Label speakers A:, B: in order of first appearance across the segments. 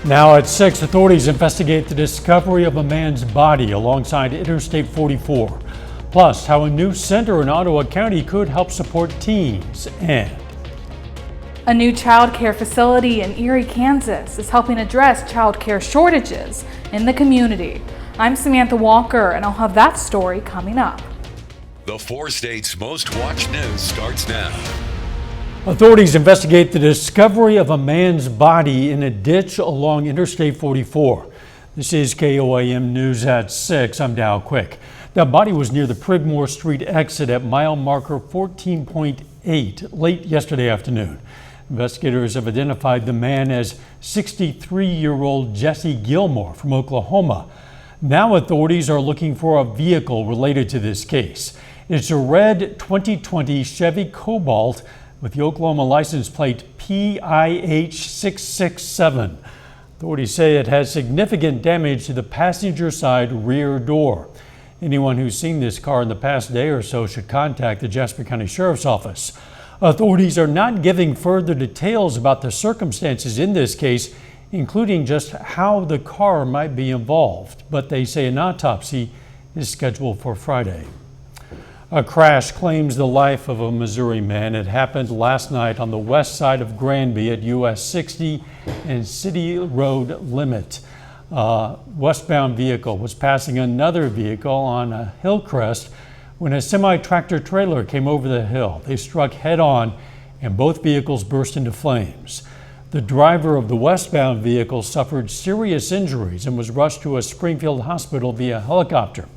A: Now at 6, authorities investigate the discovery of a man's body alongside Interstate 44. Plus, how a new center in Ottawa County could help support teens. And
B: a new child care facility in Eerie, Kansas is helping address child care shortages in the community. I'm Samantha Walker, and I'll have that story coming up.
C: The 4 states' most watched news starts now.
A: Authorities investigate the discovery of a man's body in a ditch along Interstate 44. This is KOAM News at 6. I'm Dow Quick. The body was near the Prigmore Street exit at mile marker 14.8 late yesterday afternoon. Investigators have identified the man as 63-year-old Jesse Gilmore from Oklahoma. Now authorities are looking for a vehicle related to this case. It's a red 2020 Chevy Cobalt with the Oklahoma license plate PIH667. Authorities say it has significant damage to the passenger side rear door. Anyone who's seen this car in the past day or so should contact the Jasper County Sheriff's Office. Authorities are not giving further details about the circumstances in this case, including just how the car might be involved, but they say an autopsy is scheduled for Friday. A crash claims the life of a Missouri man. It happened last night on the west side of Granby at US 60 and City Road Limit. A westbound vehicle was passing another vehicle on a hill crest when a semi-tractor trailer came over the hill. They struck head-on and both vehicles burst into flames. The driver of the westbound vehicle suffered serious injuries and was rushed to a Springfield hospital via helicopter.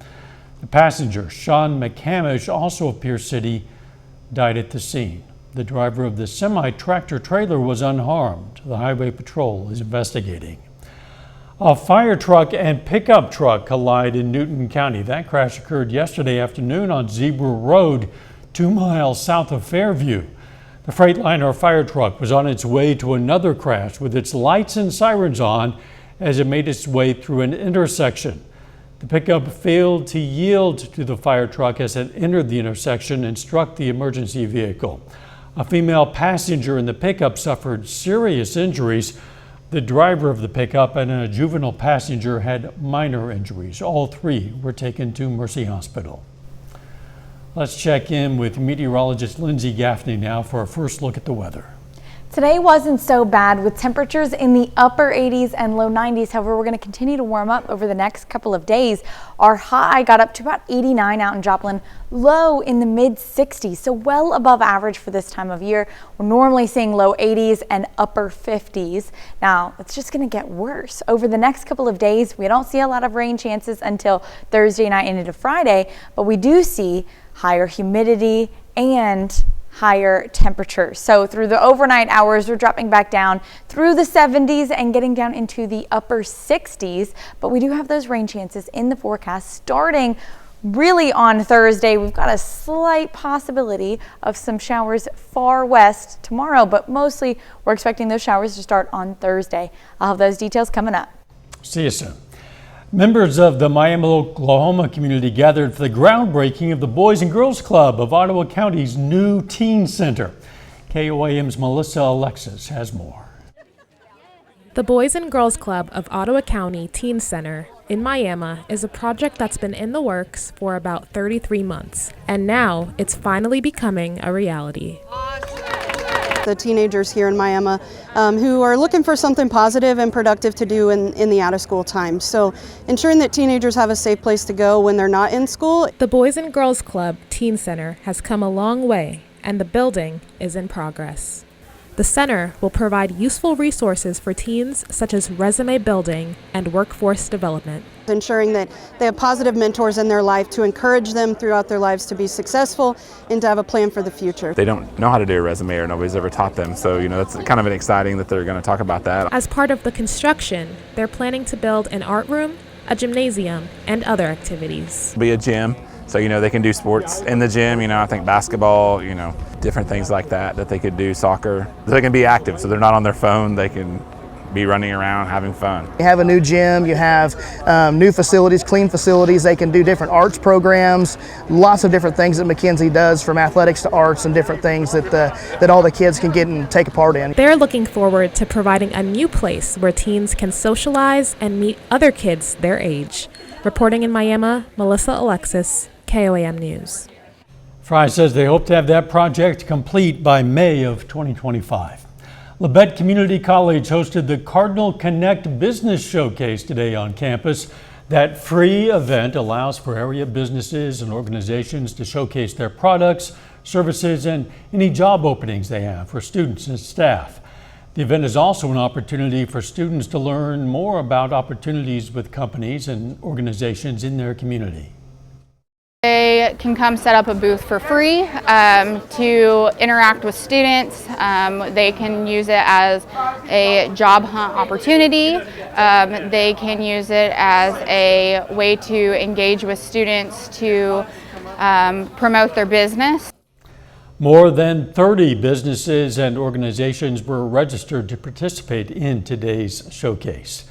A: The passenger, Sean McCamish, also of Pierce City, died at the scene. The driver of the semi-tractor trailer was unharmed. The Highway Patrol is investigating. A fire truck and pickup truck collide in Newton County. That crash occurred yesterday afternoon on Zebra Road, 2 miles south of Fairview. The Freightliner fire truck was on its way to another crash with its lights and sirens on as it made its way through an intersection. The pickup failed to yield to the fire truck as it entered the intersection and struck the emergency vehicle. A female passenger in the pickup suffered serious injuries. The driver of the pickup and a juvenile passenger had minor injuries. All 3 were taken to Mercy Hospital. Let's check in with meteorologist Lindsay Gaffney now for a first look at the weather.
D: Today wasn't so bad with temperatures in the upper 80s and low 90s. However, we're going to continue to warm up over the next couple of days. Our high got up to about 89 out in Joplin, low in the mid 60s, so well above average for this time of year. We're normally seeing low 80s and upper 50s. Now, it's just going to get worse. Over the next couple of days, we don't see a lot of rain chances until Thursday night and into Friday, but we do see higher humidity and higher temperatures. So through the overnight hours, we're dropping back down through the 70s and getting down into the upper 60s. But we do have those rain chances in the forecast starting really on Thursday. We've got a slight possibility of some showers far west tomorrow, but mostly we're expecting those showers to start on Thursday. I'll have those details coming up.
A: See you soon. Members of the Miami, Oklahoma community gathered for the groundbreaking of the Boys and Girls Club of Ottawa County's new teen center. KOAM's Melissa Alexis has more.
E: The Boys and Girls Club of Ottawa County Teen Center in Miami is a project that's been in the works for about 33 months, and now it's finally becoming a reality.
F: The teenagers here in Miami who are looking for something positive and productive to do in the out-of-school time. So ensuring that teenagers have a safe place to go when they're not in school.
E: The Boys and Girls Club Teen Center has come a long way, and the building is in progress. The center will provide useful resources for teens such as resume building and workforce development.
F: Ensuring that they have positive mentors in their life to encourage them throughout their lives to be successful and to have a plan for the future.
G: They don't know how to do a resume or nobody's ever taught them, so that's kind of exciting that they're going to talk about that.
E: As part of the construction, they're planning to build an art room, a gymnasium, and other activities.
G: Be a gym, so they can do sports in the gym, I think basketball, different things like that they could do, soccer. They can be active, so they're not on their phone, they can be running around having fun.
H: You have a new gym, you have new facilities, clean facilities. They can do different arts programs, lots of different things that Mackenzie does, from athletics to arts and different things that all the kids can get and take a part in.
E: They're looking forward to providing a new place where teens can socialize and meet other kids their age. Reporting in Miami, Melissa Alexis, KOAM News.
A: Fry says they hope to have that project complete by May of 2025. Labette Community College hosted the Cardinal Connect Business Showcase today on campus. That free event allows for area businesses and organizations to showcase their products, services, and any job openings they have for students and staff. The event is also an opportunity for students to learn more about opportunities with companies and organizations in their community.
I: They can come set up a booth for free to interact with students. They can use it as a job hunt opportunity. They can use it as a way to engage with students to promote their business.
A: More than 30 businesses and organizations were registered to participate in today's showcase.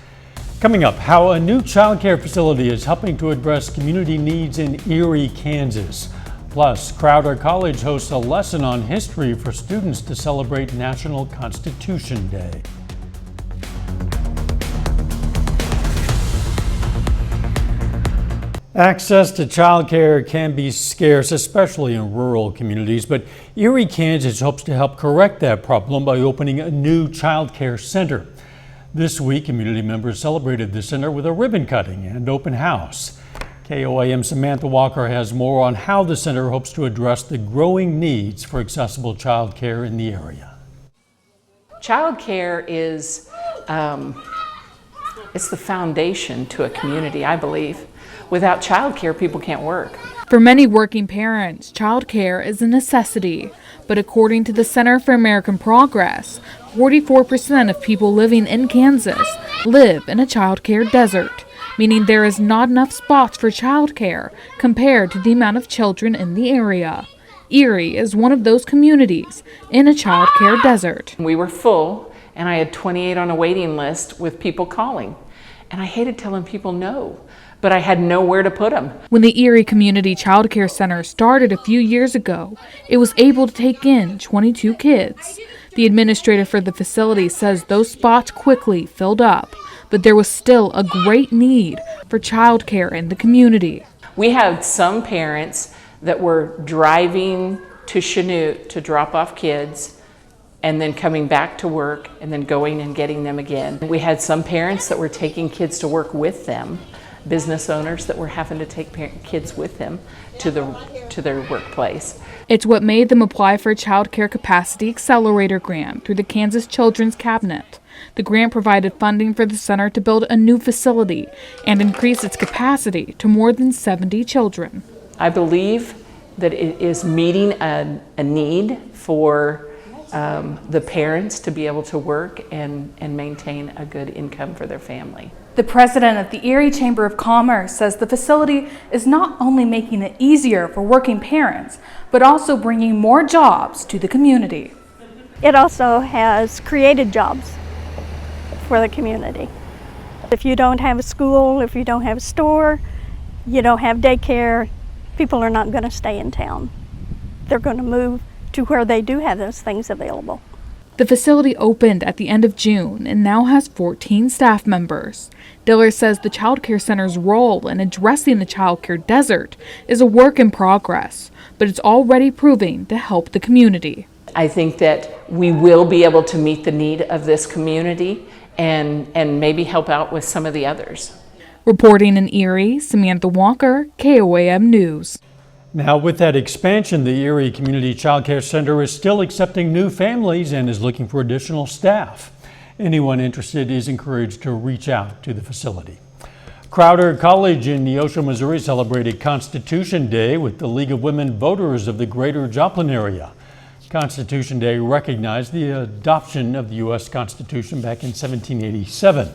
A: Coming up, how a new child care facility is helping to address community needs in Eerie, Kansas. Plus, Crowder College hosts a lesson on history for students to celebrate National Constitution Day. Access to child care can be scarce, especially in rural communities, but Eerie, Kansas hopes to help correct that problem by opening a new child care center. This week, community members celebrated the center with a ribbon cutting and open house. KOAM Samantha Walker has more on how the center hopes to address the growing needs for accessible child care in the area.
J: Child care is it's the foundation to a community, I believe. Without child care, people can't work.
B: For many working parents, child care is a necessity. But according to the Center for American Progress, 44% of people living in Kansas live in a child care desert, meaning there is not enough spots for child care compared to the amount of children in the area. Eerie is one of those communities in a child care desert.
J: We were full, and I had 28 on a waiting list with people calling. And I hated telling people no, but I had nowhere to put them.
B: When the Eerie Community Child Care Center started a few years ago, it was able to take in 22 kids. The administrator for the facility says those spots quickly filled up, but there was still a great need for child care in the community.
J: We had some parents that were driving to Chanute to drop off kids and then coming back to work and then going and getting them again. We had some parents that were taking kids to work with them, business owners that were having to take kids with them to their workplace.
B: It's what made them apply for a Child Care Capacity Accelerator grant through the Kansas Children's Cabinet. The grant provided funding for the center to build a new facility and increase its capacity to more than 70 children.
J: I believe that it is meeting a need for the parents to be able to work and maintain a good income for their family.
B: The president of the Eerie Chamber of Commerce says the facility is not only making it easier for working parents, but also bringing more jobs to the community.
K: It also has created jobs for the community. If you don't have a school, if you don't have a store, you don't have daycare, people are not going to stay in town. They're going to move to where they do have those things available.
B: The facility opened at the end of June and now has 14 staff members. Diller says the child care center's role in addressing the child care desert is a work in progress, but it's already proving to help the community.
J: I think that we will be able to meet the need of this community and maybe help out with some of the others.
B: Reporting in Eerie, Samantha Walker, KOAM News.
A: Now, with that expansion, the Eerie Community Child Care Center is still accepting new families and is looking for additional staff. Anyone interested is encouraged to reach out to the facility. Crowder College in Neosho, Missouri celebrated Constitution Day with the League of Women Voters of the Greater Joplin area. Constitution Day recognized the adoption of the U.S. Constitution back in 1787.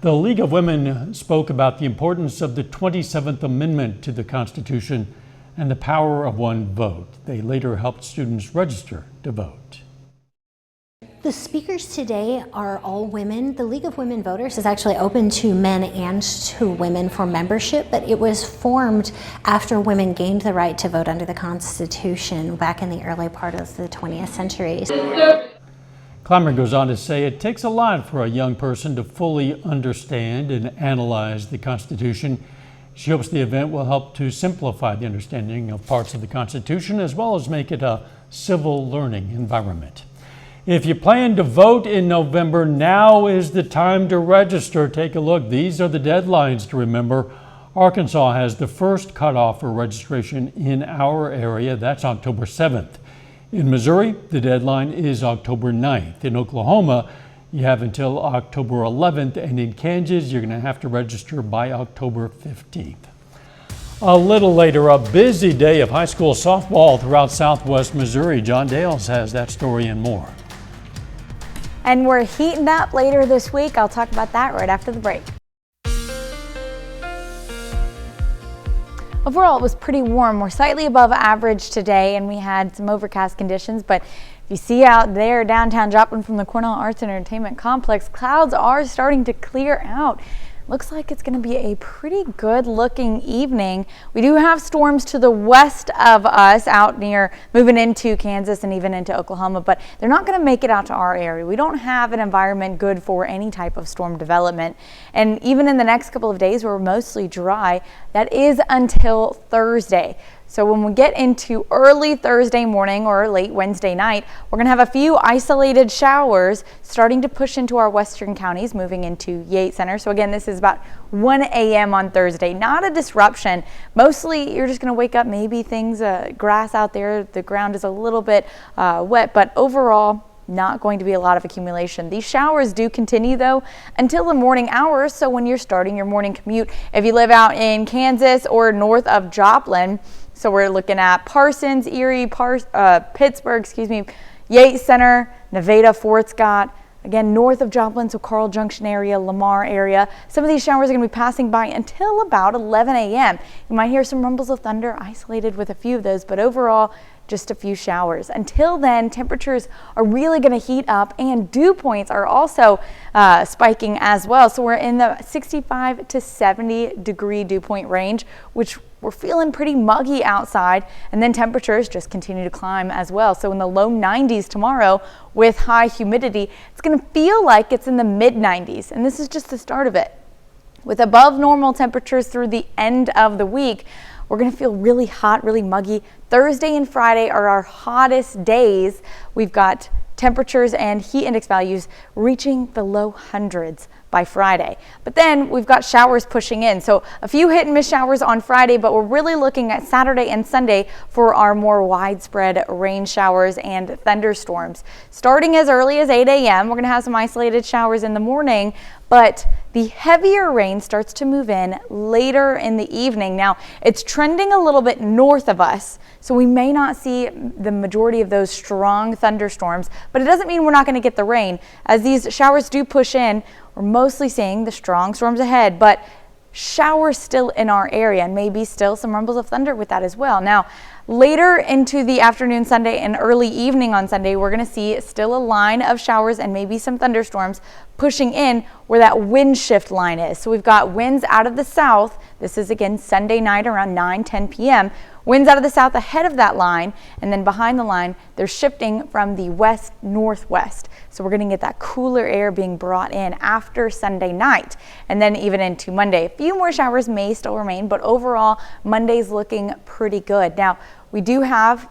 A: The League of Women spoke about the importance of the 27th Amendment to the Constitution and the power of one vote. They later helped students register to vote.
L: The speakers today are all women. The League of Women Voters is actually open to men and to women for membership, but it was formed after women gained the right to vote under the Constitution back in the early part of the 20th century.
A: Clymer goes on to say it takes a lot for a young person to fully understand and analyze the Constitution. She hopes the event will help to simplify the understanding of parts of the Constitution as well as make it a civil learning environment. If you plan to vote in November, now is the time to register. Take a look. These are the deadlines to remember. Arkansas has the first cutoff for registration in our area. That's October 7th. In Missouri, the deadline is October 9th. In Oklahoma, you have until October 11th. And in Kansas, you're going to have to register by October 15th. A little later, a busy day of high school softball throughout southwest Missouri. John Dales has that story and more.
D: And we're heating up later this week. I'll talk about that right after the break. Overall, it was pretty warm. We're slightly above average today, and we had some overcast conditions. But if you see out there downtown Joplin from the Cornell Arts and Entertainment Complex, clouds are starting to clear out. Looks like it's going to be a pretty good looking evening. We do have storms to the west of us out near moving into Kansas and even into Oklahoma, but they're not going to make it out to our area. We don't have an environment good for any type of storm development. And even in the next couple of days, we're mostly dry. That is until Thursday. So when we get into early Thursday morning or late Wednesday night, we're going to have a few isolated showers starting to push into our western counties, moving into Yates Center. So again, this is about 1 a.m. on Thursday. Not a disruption. Mostly you're just going to wake up, maybe things, grass out there, the ground is a little bit wet, but overall, not going to be a lot of accumulation. These showers do continue though until the morning hours. So when you're starting your morning commute, if you live out in Kansas or north of Joplin, so we're looking at Parsons, Eerie, Pittsburgh, Yates Center, Nevada, Fort Scott, again, north of Joplin, so Carl Junction area, Lamar area. Some of these showers are going to be passing by until about 11 a.m. You might hear some rumbles of thunder isolated with a few of those, but overall, just a few showers. Until then, temperatures are really going to heat up and dew points are also spiking as well. So we're in the 65 to 70 degree dew point range, which we're feeling pretty muggy outside, and then temperatures just continue to climb as well. So in the low 90s tomorrow with high humidity, it's going to feel like it's in the mid 90s, and this is just the start of it. With above normal temperatures through the end of the week, we're going to feel really hot, really muggy. Thursday and Friday are our hottest days. We've got temperatures and heat index values reaching the low hundreds by Friday. But then we've got showers pushing in. So a few hit and miss showers on Friday, but we're really looking at Saturday and Sunday for our more widespread rain showers and thunderstorms. Starting as early as 8 a.m., we're going to have some isolated showers in the morning, but the heavier rain starts to move in later in the evening. Now, it's trending a little bit north of us, so we may not see the majority of those strong thunderstorms, but it doesn't mean we're not going to get the rain. As these showers do push in, we're mostly seeing the strong storms ahead, but showers still in our area, and maybe still some rumbles of thunder with that as well. Now, later into the afternoon Sunday and early evening on Sunday, we're going to see still a line of showers and maybe some thunderstorms pushing in where that wind shift line is. So we've got winds out of the south. This is again Sunday night around 9-10 p.m. Winds out of the south ahead of that line, and then behind the line, they're shifting from the west-northwest. So we're going to get that cooler air being brought in after Sunday night, and then even into Monday. A few more showers may still remain, but overall, Monday's looking pretty good. Now, we do have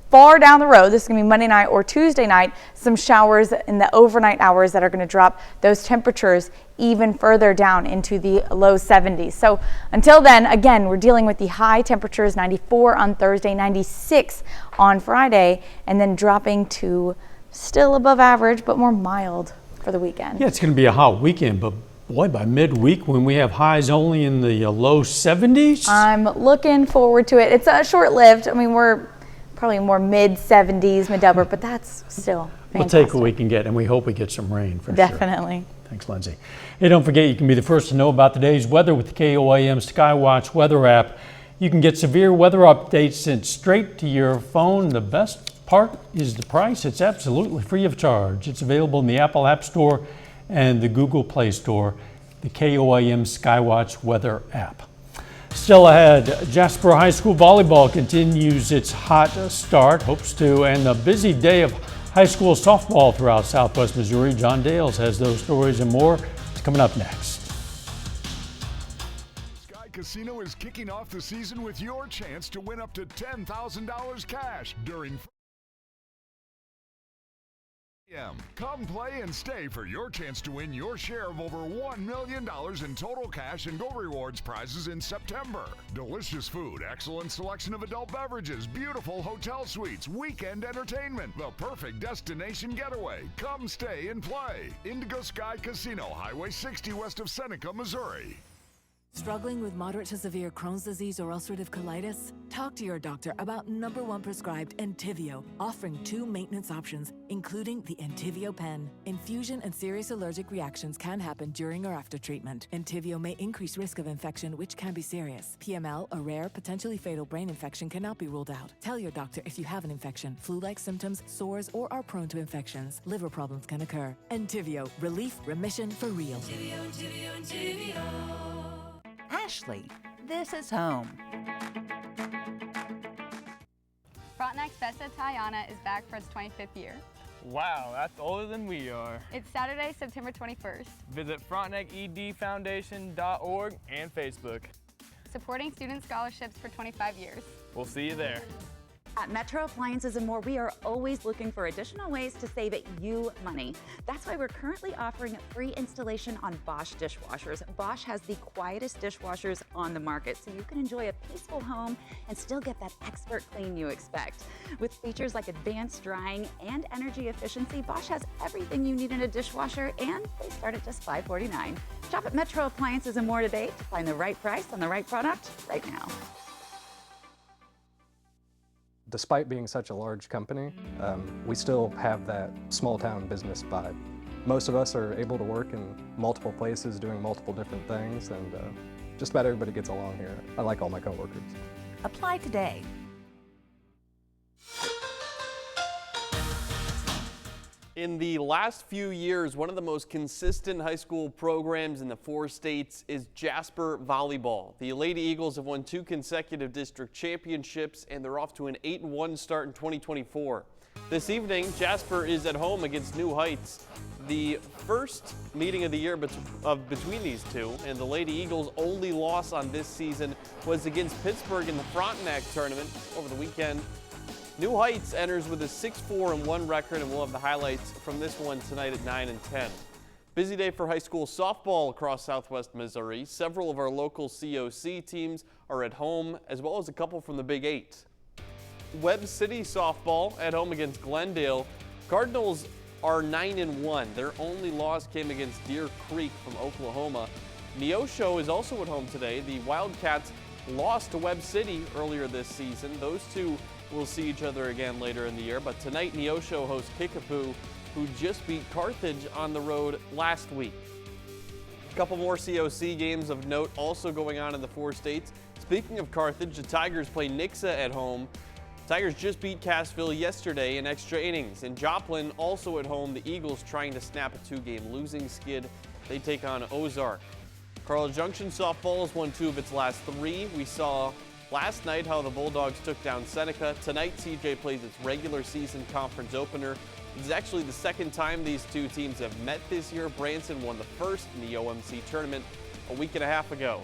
D: far down the road, this is going to be Monday night or Tuesday night, some showers in the overnight hours that are going to drop those temperatures even further down into the low 70s. So until then, again, we're dealing with the high temperatures, 94 on Thursday, 96 on Friday, and then dropping to still above average, but more mild for the weekend.
A: Yeah, it's going to be a hot weekend, but boy, by midweek when we have highs only in the low 70s.
D: I'm looking forward to it. It's short-lived. I mean, we're probably more mid-70s, mid-upper, but that's still fantastic.
A: We'll take what we can get, and we hope we get some rain for sure.
D: Definitely.
A: Thanks, Lindsay. Hey, don't forget you can be the first to know about today's weather with the KOAM Skywatch weather app. You can get severe weather updates sent straight to your phone. The best Part is the price. It's absolutely free of charge. It's available in the Apple App Store and the Google Play Store, the KOIM Skywatch Weather app. Still ahead, Jasper High School volleyball continues its hot start, hopes to, and a busy day of high school softball throughout Southwest Missouri. John Dales has those stories and more. It's coming up next.
M: Sky Casino is kicking off the season with your chance to win up to $10,000 cash during Come play and stay for your chance to win your share of over $1 million in total cash and Go Rewards prizes in September. Delicious food, excellent selection of adult beverages, beautiful hotel suites, weekend entertainment, the perfect destination getaway. Come stay and play. Indigo Sky Casino, Highway 60 west of Seneca, Missouri.
N: Struggling with moderate to severe Crohn's disease or ulcerative colitis? Talk to your doctor about #1 prescribed Entyvio, offering 2 maintenance options, including the Entyvio pen. Infusion and serious allergic reactions can happen during or after treatment. Entyvio may increase risk of infection, which can be serious. PML, a rare, potentially fatal brain infection, cannot be ruled out. Tell your doctor if you have an infection, flu-like symptoms, sores, or are prone to infections. Liver problems can occur. Entyvio, relief, remission for real.
O: Entyvio. Ashley, this is home.
P: Frontenac's Festa Tayana is back for its 25th year.
Q: Wow, that's older than we are.
P: It's Saturday, September 21st.
Q: Visit FrontenacEDFoundation.org and Facebook.
P: Supporting student scholarships for 25 years.
Q: We'll see you there.
R: At Metro Appliances and More, we are always looking for additional ways to save you money. That's why we're currently offering a free installation on Bosch dishwashers. Bosch has the quietest dishwashers on the market, so you can enjoy a peaceful home and still get that expert clean you expect. With features like advanced drying and energy efficiency, Bosch has everything you need in a dishwasher, and they start at just $549. Shop at Metro Appliances and More today to find the right price on the right product right now.
S: Despite being such a large company, we still have that small town business vibe. Most of us are able to work in multiple places doing multiple different things, and just about everybody gets along here. I like all my coworkers.
O: Apply today.
T: In the last few years, one of the most consistent high school programs in the 4 states is Jasper Volleyball. The Lady Eagles have won 2 consecutive district championships, and they're off to an 8-1 start in 2024. This evening, Jasper is at home against New Heights. The first meeting of the year between these two, and the Lady Eagles' only loss on this season was against Pittsburgh in the Frontenac tournament over the weekend. New Heights enters with a 6-4-1 record, and we'll have the highlights from this one tonight at 9 and 10. Busy day for high school softball across Southwest Missouri. Several of our local COC teams are at home, as well as a couple from the Big 8. Webb City softball at home against Glendale. Cardinals are 9-1. Their only loss came against Deer Creek from Oklahoma. Neosho is also at home today. The Wildcats lost to Webb City earlier this season. Those two will see each other again later in the year, but tonight Neosho hosts Kickapoo, who just beat Carthage on the road last week. A couple more COC games of note also going on in the 4 states. Speaking of Carthage, the Tigers play Nixa at home. Tigers just beat Cassville yesterday in extra innings. In Joplin, also at home, the Eagles trying to snap a 2-game losing skid. They take on Ozark. Carl Junction softball has won 2 of its last 3. We saw last night how the Bulldogs took down Seneca. Tonight, CJ plays its regular season conference opener. It's actually the second time these two teams have met this year. Branson won the first in the OMC tournament a week and a half ago.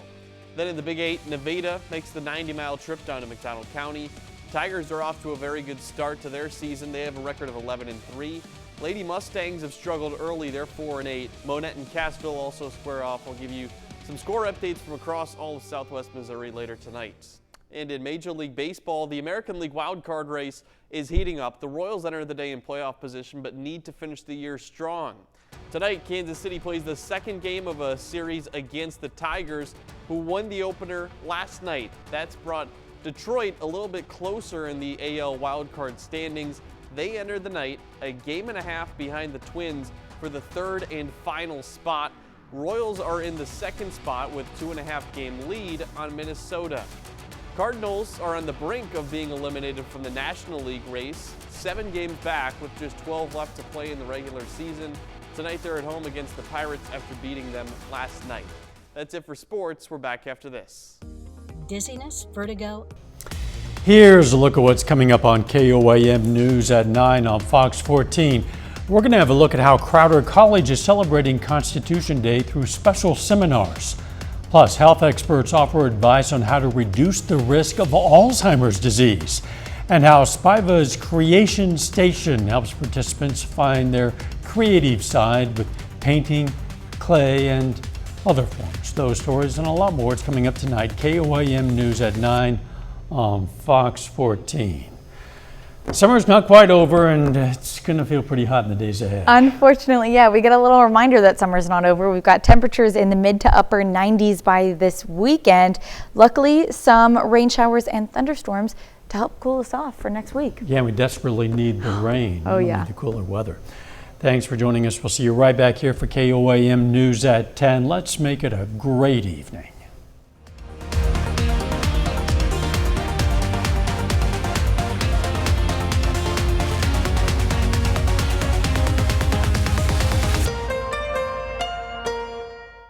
T: Then in the Big 8, Nevada makes the 90-mile trip down to McDonald County. Tigers are off to a very good start to their season. They have a record of 11-3. Lady Mustangs have struggled early. They're 4-8. Monette and Cassville also square off. I'll give you some score updates from across all of Southwest Missouri later tonight. And in Major League Baseball, the American League wildcard race is heating up. The Royals enter the day in playoff position, but need to finish the year strong. Tonight, Kansas City plays the second game of a series against the Tigers, who won the opener last night. That's brought Detroit a little bit closer in the AL wildcard standings. They enter the night a game and a half behind the Twins for the 3rd and final spot. Royals are in the 2nd spot with 2.5-game lead on Minnesota. Cardinals are on the brink of being eliminated from the National League race, 7 games back with just 12 left to play in the regular season. Tonight they're at home against the Pirates after beating them last night. That's it for sports. We're back after this.
U: Dizziness, vertigo.
A: Here's a look at what's coming up on KOAM News at 9 on Fox 14. We're going to have a look at how Crowder College is celebrating Constitution Day through special seminars. Plus, health experts offer advice on how to reduce the risk of Alzheimer's disease, and how Spiva's Creation Station helps participants find their creative side with painting, clay, and other forms. Those stories and a lot more. It's coming up tonight. KOAM News at 9 on Fox 14. Summer's not quite over, and it's going to feel pretty hot in the days ahead.
D: Unfortunately, yeah, we get a little reminder that summer's not over. We've got temperatures in the mid to upper 90s by this weekend. Luckily, some rain showers and thunderstorms to help cool us off for next week.
A: Yeah, we desperately need the rain.
D: Oh, yeah.
A: We need the cooler weather. Thanks for joining us. We'll see you right back here for KOAM News at 10. Let's make it a great evening.